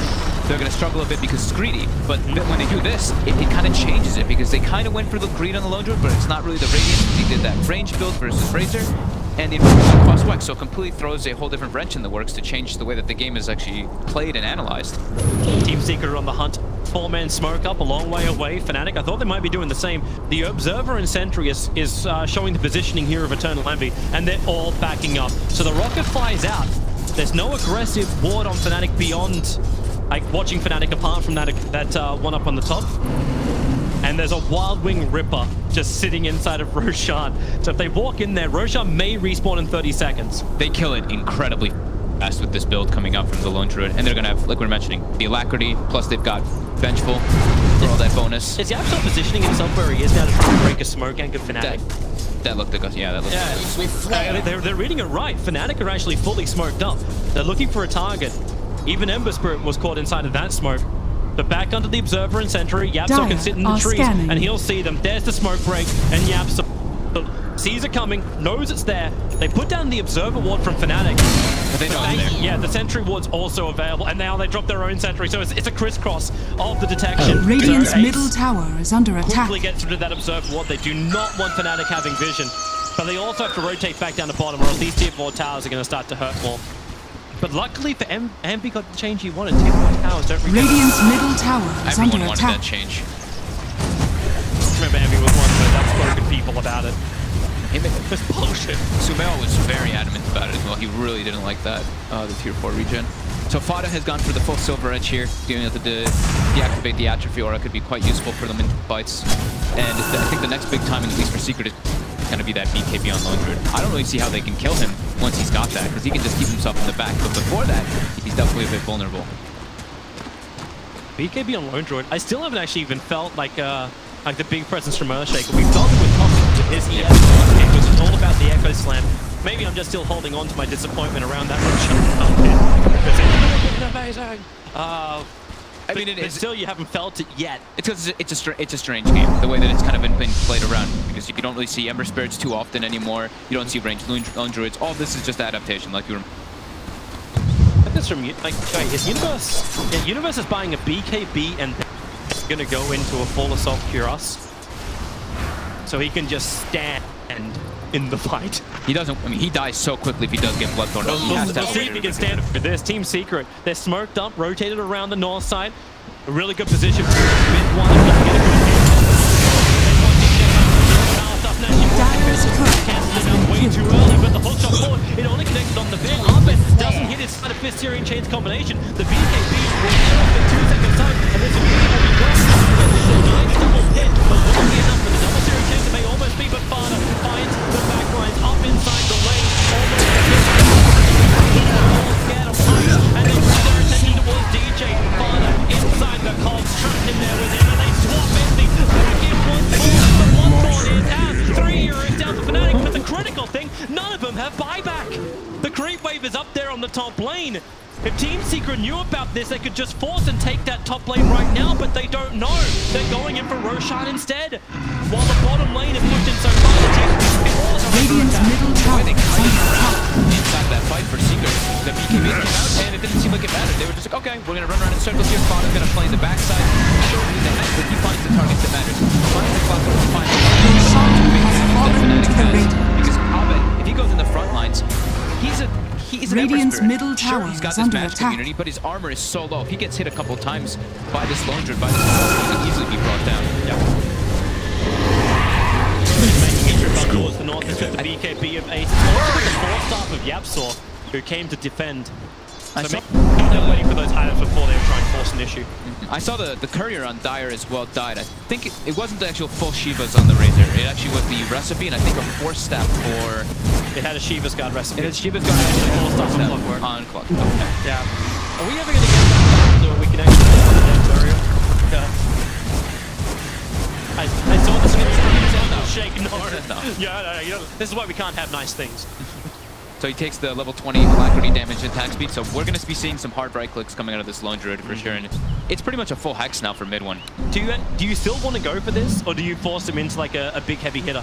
they're going to struggle a bit because it's greedy. But when they do this, it kind of changes it, because they kind of went for the greed on the Lone Druid, but it's not really the Radiant. He did that range build versus Razor, and the Invoker cross Wex, so it completely throws a whole different wrench in the works to change the way that the game is actually played and analyzed. Team Secret are on the hunt. 4-man smoke up a long way away. Fnatic, I thought they might be doing the same. The Observer and Sentry is showing the positioning here of Eternal Envy, and they're all backing up. So the rocket flies out. There's no aggressive ward on Fnatic beyond, like, watching Fnatic apart from that one up on the top. And there's a Wild Wing Ripper just sitting inside of Roshan. So if they walk in there, Roshan may respawn in 30 seconds. They kill it incredibly fast with this build coming out from the Lone Druid, and they're going to have, like we're mentioning, the Alacrity, plus they've got Vengeful for all that bonus. Is Yapsel positioning himself where he is now to try and break a smoke anchor Fnatic? That looked like, yeah, that looked like they're reading it right. Fnatic are actually fully smoked up. They're looking for a target. Even Ember Spirit was caught inside of that smoke. But back under the Observer and Sentry, Yapsel can sit in the trees and he'll see them. There's the smoke break, and Yapsel sees it coming, knows it's there. They put down the Observer ward from Fnatic. But they know it's there. Yeah, the Sentry ward's also available, and now they drop their own Sentry, so it's a crisscross of the detection. Radiant's middle tower is under attack. Quickly gets rid of that Observer ward. They do not want Fnatic having vision, but they also have to rotate back down the bottom, or else these tier 4 towers are going to start to hurt more. But luckily for Envy got the change he wanted. Tier 4 towers don't really. Radiant's middle tower is Everyone under wanted attack. that change. Remember, Envy was one of the outspoken people about it. him and It's bullshit. Sumeo was very adamant about it as well. He really didn't like that, the tier 4 regen. So Fada has gone for the full silver edge here, doing it to deactivate the atrophy aura could be quite useful for them in fights. And I think the next big timing, at least for Secret, is going to be that BKB on Lone Druid. I don't really see how they can kill him once he's got that, because he can just keep himself in the back. But before that, he's definitely a bit vulnerable. BKB on Lone Druid. I still haven't actually even felt like the big presence from Earthshaker. We felt it with Coffee. His ES. It was all about the Echo Slam. Maybe I'm just still holding on to my disappointment around that Roshan. Amazing. I mean, but still, you haven't felt it yet. It's because it's a strange game, the way that it's kind of been played around. Because you don't really see Ember Spirits too often anymore. You don't see ranged Lone Druids. All this is just adaptation, like you were. That's from like, wait, is Universe? Yeah, Universe is buying a BKB and gonna go into a full assault Cuirass, so he can just stand in the fight. He doesn't. I mean, he dies so quickly if he does get Bloodthorn. We'll see if he can stand for this. Team Secret, they're smoked up, rotated around the north side. A really good position. Way too early, but the hook shot forward, it only connected on the bit. Arbit doesn't hit his side of fist Syrian chains combination. The BKB will get off in 2 seconds time, and this will be a nice double hit, but won't be enough for the double Syrian chains. It may almost be, but Fada finds the back lines up inside the lane. Almost scared of punch, and they turn their attention towards DJ. Fada inside the cogs, trapped in there with him, and they swap Messi back in once more. The Bloodthorn is out. 3 heroes down for Fnatic, but the critical thing, none of them have buyback. The creep wave is up there on the top lane. If Team Secret knew about this, they could just force and take that top lane right now, but they don't know. They're going in for Roshan instead. While the bottom lane is pushed in so far, Radiant's middle tower is under attack. Inside that fight for Secret, the BKB came out, and it didn't seem like it mattered. They were just like, okay, we're going to run around in circles here. Fada's going to play in the backside. Sure, but he finds the targets that matters. Finds the clock, finds because Abed, if he goes in the front lines, he's an Radiant's Ember Spirit. middle Sure, tower he's got is this under match attack. community, but his armor is so low. If he gets hit a couple times by this Lone Druid, by this he can easily be brought down. Yeah. Making a trip up towards the north is just the BKB of Ace. It's also the 4-staff of Yapsor, who came to defend. So they're waiting for those items before they try and force an issue. I saw the courier on Dire as well died. I think it wasn't the actual full Shivas on the Razor. It actually was the recipe, and I think a 4-staff for... It had a Shiva's Guard recipe. It had Shiva's Guard and a 4-staff on Clockwork. On Clockwork. Okay. Yeah. Are we ever going to get that so we can actually get on the next area? Yeah. I saw this shake. No. Yeah, you know, this is why we can't have nice things. So he takes the level 20 alacrity damage and attack speed, so we're going to be seeing some hard right clicks coming out of this Lone Druid for sure, and it's pretty much a full hex now for MidOne. Do you still want to go for this, or do you force him into like a big heavy hitter?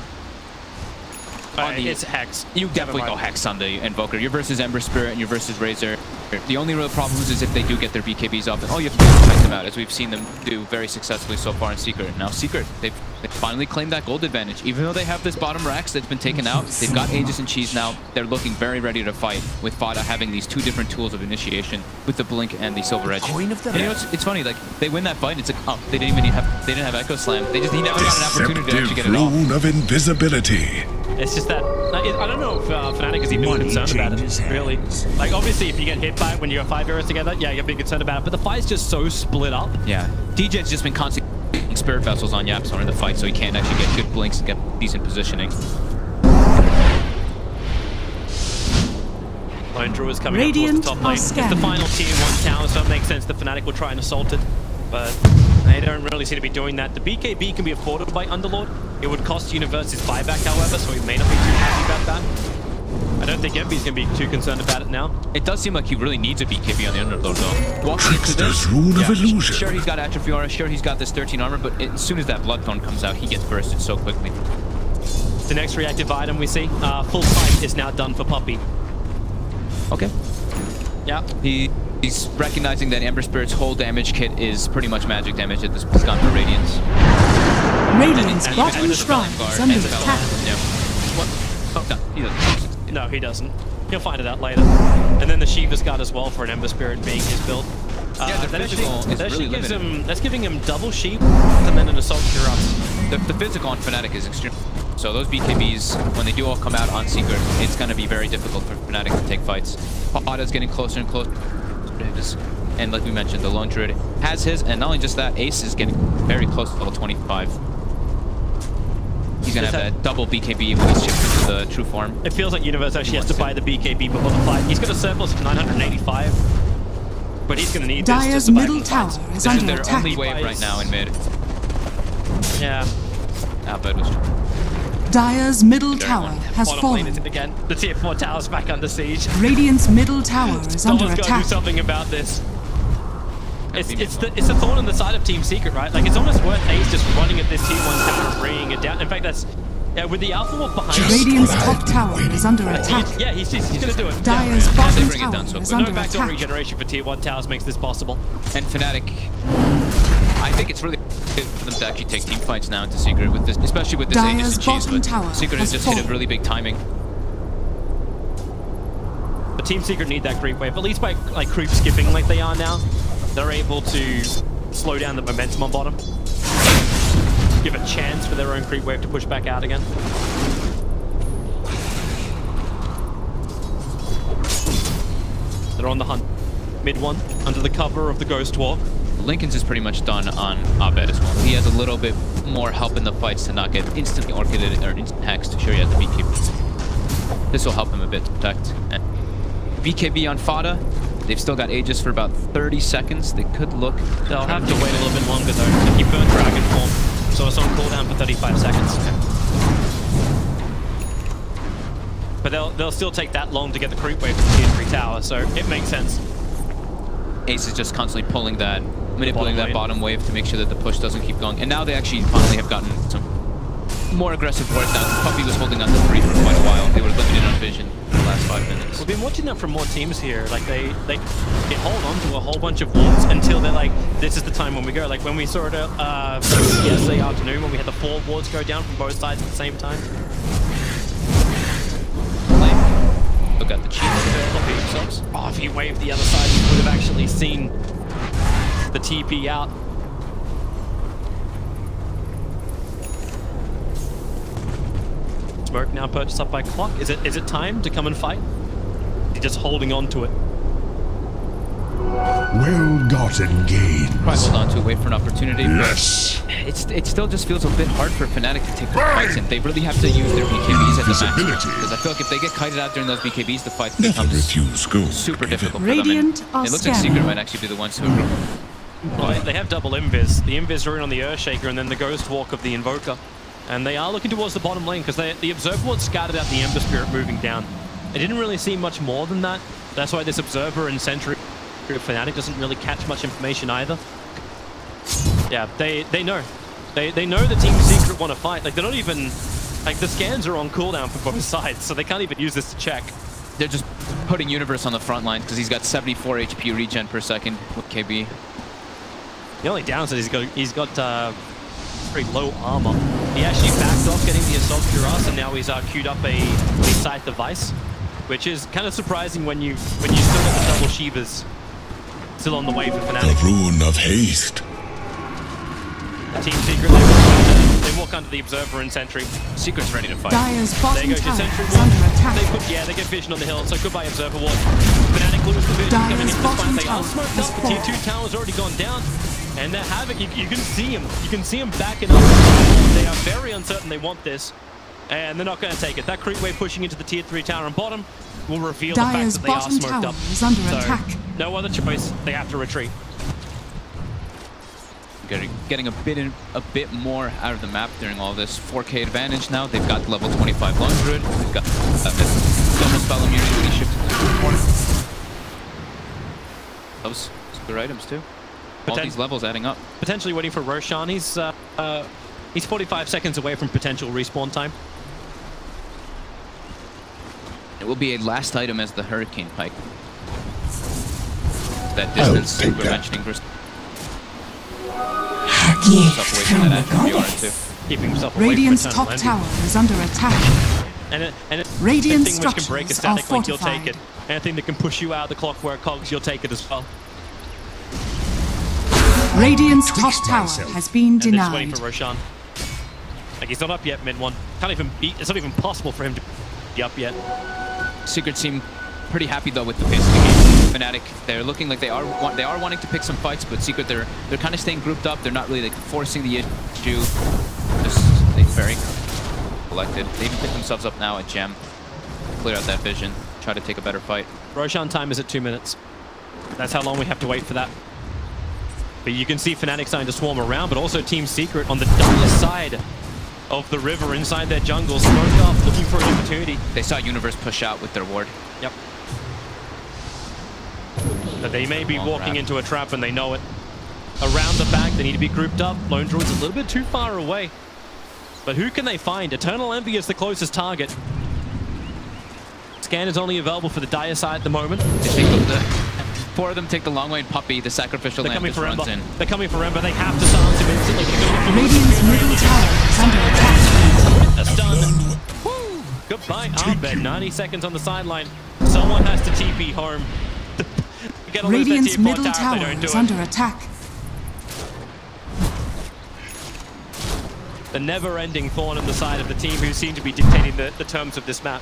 It's Hex. You definitely go Hex on the Invoker. You're versus Ember Spirit and you're versus Razor. The only real problems is if they do get their BKBs up, and all you have to do is fight them out, as we've seen them do very successfully so far in Secret. Now Secret, they've finally claimed that gold advantage. Even though they have this bottom Rax that's been taken out, they've got Aegis and Cheese now. They're looking very ready to fight, with Fada having these 2 different tools of initiation, with the Blink and the Silver Edge. And you know, it's funny, like, they win that fight, and it's like, oh, they didn't have Echo Slam. He never got an opportunity to actually get it off. Rune of invisibility. It's just that, I don't know if Fnatic is even concerned about it, really. Like, obviously, if you get hit by it when you have 5 heroes together, yeah, you're being concerned about it, but the fight's just so split up. Yeah, DJ's just been constantly Spirit Vessels on Yapsor in the fight, so he can't actually get good blinks and get decent positioning. Lone Druid is coming up towards the top lane. It's the final tier 1 tower, so it makes sense the Fnatic will try and assault it, but they don't really seem to be doing that. The BKB can be afforded by Underlord. It would cost Universe's buyback, however, so he may not be too happy about that. I don't think Envy's going to be too concerned about it now. It does seem like he really needs a BKB on the Underlord, though. Walking into Trickster's Rune of Illusion. Sure, he's got Atrophy Aura, sure, he's got this 13 armor, but as soon as that Bloodthorn comes out, he gets bursted so quickly. The next reactive item we see, full fight is now done for Puppy. Okay. Yeah. He's recognizing that Ember Spirit's whole damage kit is pretty much magic damage at this point. It's gone for Radiance. Radiant's bottom shrine is under attack. Yeah. What? Oh, no, he doesn't. No, he doesn't. He'll find it out later. And then the Shiva's Guard as well for an Ember Spirit being his build. Yeah, the physical is really limited. That's giving him double Sheep and then an Assault Cuirass. The physical on Fnatic is extreme. So those BKBs, when they do all come out on Secret, it's going to be very difficult for Fnatic to take fights. Pada's getting closer and closer to his. And like we mentioned, the Lone Druid has his, and not only just that, Ace is getting very close to level 25. He's going to have that double BKB when he's shifted to the true form. It feels like Universe actually has to buy the BKB before the fight. He's got a surplus of 985, but he's going to need this to Dire's survive middle the tower fight. is This is under their attack. only wave right now in mid. Yeah. Bed was Dire's middle tower has Bottom lane is fallen. it again. The tier 4 tower's back under siege. Radiant's middle tower is under Someone's got to do attack. something about this. It's a thorn on the side of Team Secret, right? Like, it's almost worth Ace just running at this tier 1 tower and bringing it down. In fact, that's... Yeah, with the Alpha Wolf behind him... Radiant's top tower is under attack. Yeah, he's going to do it. Dire's They bottom bring it tower down so is quick. No under backdoor attack. regeneration for tier 1 towers makes this possible. And Fnatic, I think it's really good for them to actually take team fights now into Secret, with this, especially with this Dire's Aegis and Cheese, bottom but tower Secret has has just hit a fallen. really big timing. But Team Secret need that creep wave, at least by like creep skipping like they are now. They're able to slow down the momentum on bottom. Give a chance for their own creep wave to push back out again. They're on the hunt. MidOne, under the cover of the Ghost Walk. Lincoln's is pretty much done on Abed as well. He has a little bit more help in the fights to not get instantly orchided or instant hexed to show you at the BKB. This will help him a bit to protect. And BKB on Fada. They've still got Aegis for about 30 seconds. They could look... They'll have to wait a little bit longer though. He burnt Dragon Form, so it's on cooldown for 35 seconds. But they'll still take that long to get the creep wave to the tier 3 tower, so it makes sense. Ace is just constantly pulling that, manipulating that lane. bottom wave to make sure that the push doesn't keep going. And now they actually finally have gotten some more aggressive wards down. Puppy was holding on to 3 for quite a while. They were limited on vision in the last 5 minutes. We've been watching that from more teams here. Like they hold on to a whole bunch of wards until they're like, this is the time when we go. Like when we saw it yesterday afternoon when we had the 4 wards go down from both sides at the same time. Look at the cheese. Oh, if he waved the other side, he would have actually seen the TP out. Smoke now purchased up by Clock. Is it time to come and fight? He's just holding on to it. Well-gotten gains. Probably hold on to it, wait for an opportunity. Yes. It still just feels a bit hard for Fnatic to take the fights in. They really have to use their BKBs at the max. Visibility. Because I feel like if they get kited out during those BKBs, the fight Never becomes refuse gold. super Given. difficult for Radiant them. are And it looks like scanning. Secret might actually be the ones who Well, they have double invis. The invis rune on the Earthshaker and then the Ghost Walk of the Invoker. And they are looking towards the bottom lane because the Observer Ward scattered out the Ember Spirit moving down. It didn't really see much more than that. That's why this Observer and Sentry Fnatic doesn't really catch much information either. Yeah, they know. They know the Team Secret want to fight. Like, they're not even... Like, the scans are on cooldown for both sides, so they can't even use this to check. they're just putting Universe on the front line because he's got 74 HP regen per second with KB. The only downside is he's got pretty low armor. He actually backed off getting the Assault Cuirass, and now he's queued up a Scythe device, which is kind of surprising when you still got the double Shivas still on the way for Fnatic. The rune of haste. The Team Secret, they walk under the Observer and Sentry. Secret's ready to fight. Dire's There bottom goes your tower Sentry is under attack. they get vision on the hill, so goodbye Observer Ward. Fnatic lose the vision coming into Dire's this bottom fight. They are tower smoked has up. The tier 2 fallen. tower's already gone down. And they're having, you can see him. You can see him backing up. They are very uncertain they want this. And they're not going to take it. That creep wave pushing into the tier 3 tower on bottom will reveal Dire's the fact that they are bottom smoked tower up. is under So, attack. no other choice. They have to retreat. Getting a bit more out of the map during all this. 4K advantage now. They've got level 25 Lone Druid. They've got double spell immunity when he shifted to the corner. Those good items too. All these levels adding up. Potentially waiting for Roshan. He's 45 seconds away from potential respawn time. It will be a last item as the Hurricane Pike. That distance take we're that. mentioning. Versus Yes, away from that FNC too. Keeping himself away Radiant's from top eternal tower is under attack. ending. And Radiant anything which can break a structures static are link, you'll take it. fortified. Anything that can push you out of the clockwork cogs, you'll take it as well. Radiant's top Twitched tower myself. has been And they're just waiting denied. for Roshan. Like, he's not up yet, MidOne. Can't even beat. It's not even possible for him to be up yet. Secret seem pretty happy though with the pace of the game. Fnatic, they're looking like they are wanting to pick some fights, but Secret they're kind of staying grouped up. They're not really like forcing the issue. They're very collected. They even pick themselves up now at Gem, clear out that vision, try to take a better fight. Roshan time is at 2 minutes. That's how long we have to wait for that. But you can see Fnatic starting to swarm around, but also Team Secret on the dire side of the river inside their jungle, smoked up, looking for an opportunity. They saw Universe push out with their ward. Yep. But they may be walking into a trap and they know it. Around the back, they need to be grouped up. Lone Druid's a little bit too far away. But who can they find? Eternal Envy is the closest target. Scan is only available for the dire side at the moment. They take the 4 of them take the long way, and Puppy, the sacrificial lamp, just runs in. They're coming for Ember. They have to silence him instantly. Radiant's middle tower is under attack. A stun. Woo! Goodbye, Armbed. 90 seconds on the sideline. Someone has to TP home. Radiant's middle tower is under attack. The never-ending thorn in the side of the team who seem to be dictating the terms of this map.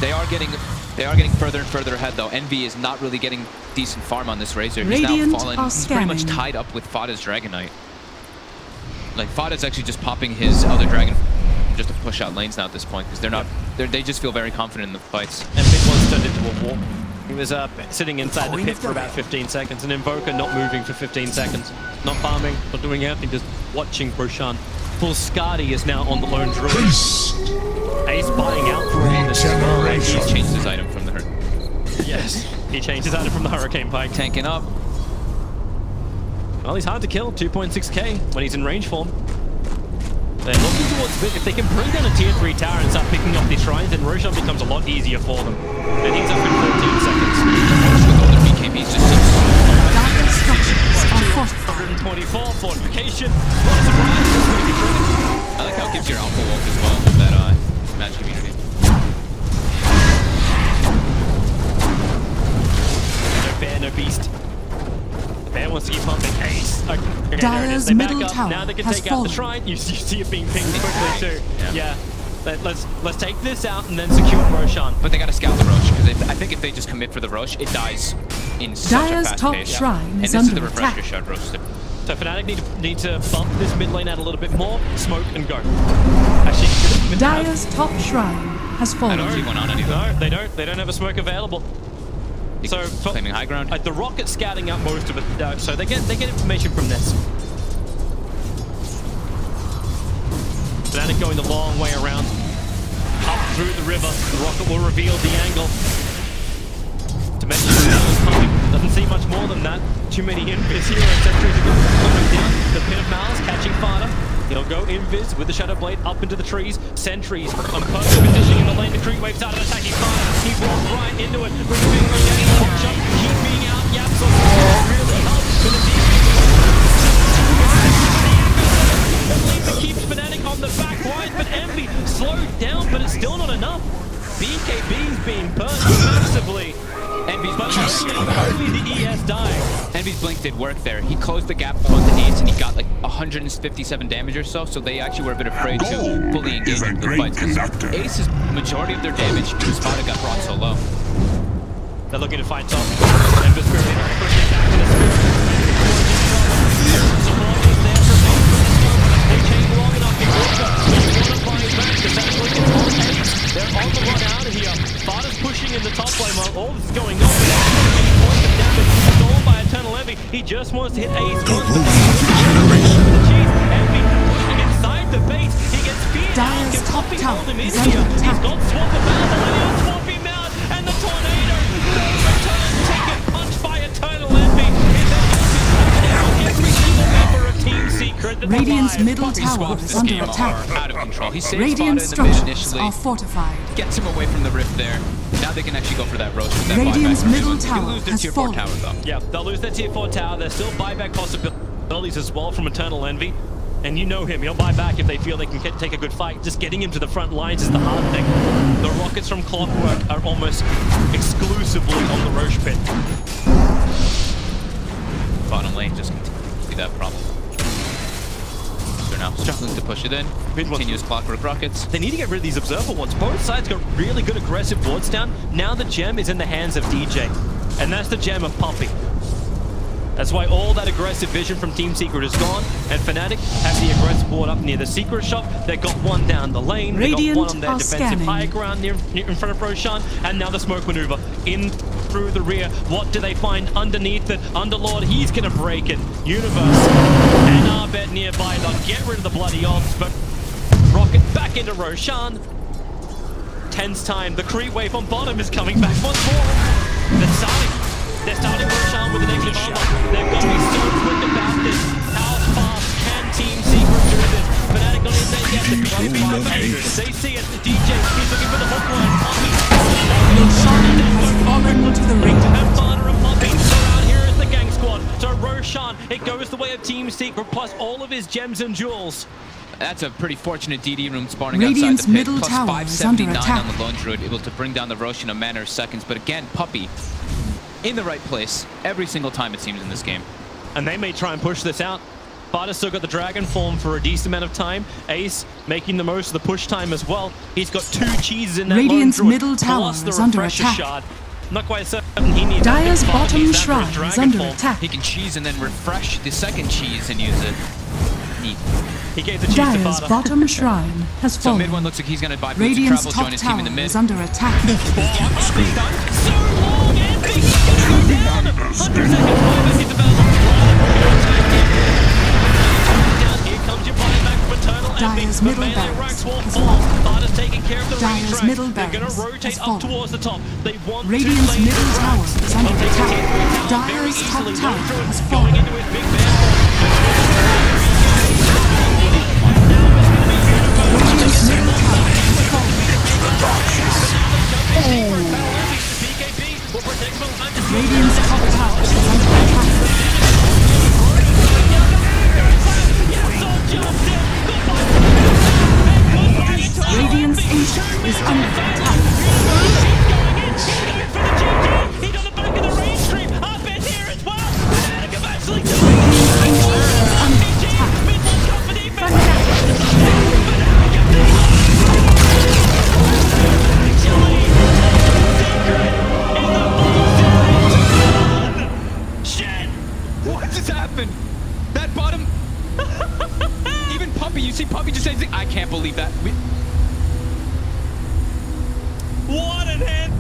They are getting further and further ahead though. Envy is not really getting decent farm on this Razor. He's Radiant now fallen. He's pretty much tied up with Fada's Dragonite. Like Fada's actually just popping his other dragon just to push out lanes now at this point because they're not. They just feel very confident in the fights. And MidOne's turned into a wall. He was sitting inside the pit for about 15 seconds. An Invoker not moving for 15 seconds. Not farming, not doing anything, just watching Roshan. Full Skadi is now on the Lone Druid. Ace buying out for all this. He's changed his item from the hurt. Yes, he changed his item from the Hurricane Pike. Tanking up. Well, he's hard to kill, 2.6k when he's in range form. They're looking towards mid. If they can bring down a tier 3 tower and start picking up these shrines, then Roshan becomes a lot easier for them. And he's up in 14 seconds. With all their BKBs just 124 fortification. What a surprise. I like how it gives your alpha wolf as well with that match community. No bear, no beast. The bear wants to keep pumping. Ace. Okay, Dire's they back middle up. tower Now they can has take out the fallen. shrine. You see it being pinged quickly too. Yeah. Let's take this out and then secure Roshan. But they gotta scout the Rosh because I think if they just commit for the Rosh, it dies in such Dire's a fast top pace. shrine And is this is under the refresher attack. shot Rosh. So Fnatic need to bump this mid lane out a little bit more, smoke and go. Actually, Dire's top shrine has I fallen. don't see one on anything. no, they don't. They don't have a smoke available. So claiming high ground. The Rocket's scouting out most of it, so they get information from this. Fnatic going the long way around, up through the river. The Rocket will reveal the angle. Dimension is coming. Doesn't see much more than that. Too many invis here, and sentries are going down. The Pit of Malice catching Fada. He'll go invis with the Shadow Blade up into the trees. Sentries on perfect positioning in the lane. The creep waves out and attacking Fada. He walks right into it. Removing again. Hotshot. Keeping out Yapsel. Really helps for the defense. It keeps Fnatic on the back line, but Envy slowed down, but it's still not enough. BKB's being burnt massively. Envy's only the ES dying. Envy's Blink did work there. He closed the gap onto Ace and he got like 157 damage or so, so they actually were a bit afraid to fully engage in the fight. Ace's majority of their damage because Fada got brought so low. They're looking to fight top. Ember Spirit pushing back to the Spirit. Support is there for me. They chain long enough to Orca. They want to fight back because that's like it's on Ace. They're on the run out of here. Fada's pushing in the top lane while all this is going on. Points of damage stolen by Eternal Envy. He just wants to hit Ace. Envy pushing inside the base. He gets speared out. Dire's top tower is He's under attack. got swap available. Swap him out. And the tornado. No return ticket. Punched by Eternal Envy. Every single member of Team Secret. Radiant's middle These tower swaps is this under game attack. are out of control. He saves Radiant Fada in the mid structures initially, are fortified. gets him away from the rift there. Now they can actually go for that Roach with that Radiant's buyback. middle They tower lose their has tier 4 fallen. tower though. Yeah, they'll lose their tier 4 tower. There's still buyback possibilities as well from Eternal Envy. And you know him, he'll buy back if they feel they can take a good fight. Just getting him to the front lines is the hard thing. The Rockets from Clockwork are almost exclusively on the Roche pit. Bottom lane just continues to be that problem. for now. Struggling to push it in. Continuous clockwork rockets. They need to get rid of these observer wards. Both sides got really good aggressive wards down. Now the gem is in the hands of DJ. And that's the gem of Puppy. That's why all that aggressive vision from Team Secret is gone, and Fnatic have the aggressive ward up near the Secret shop. They got one down the lane, they got one on their defensive high ground near in front of Roshan, and now the smoke maneuver in through the rear. What do they find underneath it? Underlord, he's gonna break it. Universe and Arbed nearby, they'll get rid of the bloody odds, but rocket back into Roshan. Tense time, the creep wave on bottom is coming back once more. They're starting Roshan with an negative armor. They've got to be so quick about this. How fast can Team Secret do this? Fnatic not even there yet. The 500. They see it. DJ is looking for the hook line. Roshan has fallen to the ring. And Barter and Poppy. So out here is the gang squad. So Roshan, it goes the way of Team Secret plus all of his gems and jewels. That's a pretty fortunate DD room spawning Radiant's outside the pit. middle Plus tower is under 579 attack. on the lone druid, able to bring down the Rosh in a matter of seconds. But again, Puppy in the right place every single time it seems in this game. And they may try and push this out. Barter's still got the Dragon form for a decent amount of time. Ace making the most of the push time as well. He's got 2 cheeses in that Radiant's lone druid, middle tower plus the is under refresher attack. shard. I'm not quite certain he needs Dire's that big bottom he's that for shrine his is Dragon under form. attack. He can cheese and then refresh the second cheese and use it. Neat. He gave the cheese to Dire's Barter. bottom shrine has So fallen. MidOne looks like he's going to buy boots to Radiant's travel, top join his team tower in the mid. is under attack. So long, and big he's gonna go down. 100 seconds left. It's about down. Here comes your buyback from Eternal Envy. Dire's The middle melee barracks ranks will has fall. fallen. Barter's taking care of the Dire's race middle They're gonna barracks rotate has up fallen. towards the top. They want Radiant's to middle tower is under They'll take attack. the tier 3 tower very Dire's top easily. tower Lone Druid has going fallen. into his big bear. Radiant's middle tower has fallen. Radiant's top tower is under attack. Radiant's ancient is under attack. He got the back of the range stream. Up in here as well. Fnatic have actually done Radiant's ancient is under attack. Midland's got for defense. Shit! What just happened? That bottom... Even Puppy, you see Puppy just saying, I can't believe that. What an hit!